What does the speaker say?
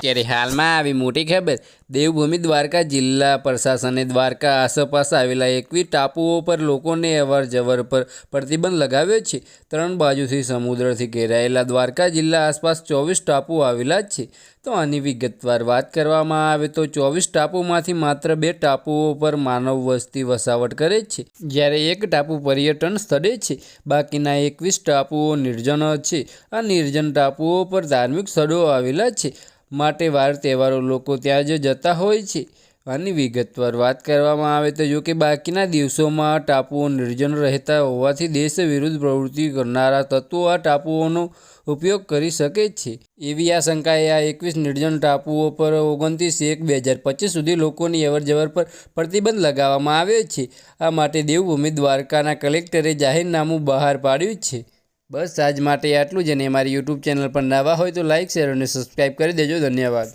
ત્યારે હાલમાં આવી મોટી ખબર, દેવભૂમિ દ્વારકા જિલ્લા પ્રશાસને દ્વારકા આસપાસ આવેલા 21 ટાપુઓ પર લોકોને અવરજવર પર પ્રતિબંધ લગાવ્યો છે। 3 બાજુથી સમુદ્રથી ઘેરાયેલા દ્વારકા જિલ્લા આસપાસ 24 ટાપુઓ આવેલા છે। તો આની વિગતવાર વાત કરવામાં આવે તો 24 ટાપુમાંથી માત્ર 2 ટાપુઓ પર માનવ વસ્તી વસાવટ કરે છે, જ્યારે એક ટાપુ પર્યટન સ્થળે છે। બાકીના 21 ટાપુઓ નિર્જન છે। આ નિર્જન ટાપુઓ પર ધાર્મિક સ્થળો આવેલા છે, માટે વાર તહેવારો લોકો ત્યાં જ જતા હોય છે। આની વિગતવાર વાત કરવામાં આવે તો જોકે બાકીના દિવસોમાં ટાપુઓ નિર્જન રહેતા હોવાથી દેશ વિરુદ્ધ પ્રવૃત્તિ કરનારા તત્વો આ ટાપુઓનો ઉપયોગ કરી શકે છે, એવી આશંકાએ આ 21 નિર્જન ટાપુઓ પર 29/1/2025 સુધી લોકોની અવરજવર પર પ્રતિબંધ લગાવવામાં આવ્યો છે। આ માટે દેવભૂમિ દ્વારકાના કલેક્ટરે જાહેરનામું બહાર પાડ્યું છે। બસ આજ માટે આટલું જ, અને અમારી યુટ્યુબ ચેનલ પર નવા હોય તો લાઇક, શેર અને સબસ્ક્રાઈબ કરી દેજો। ધન્યવાદ।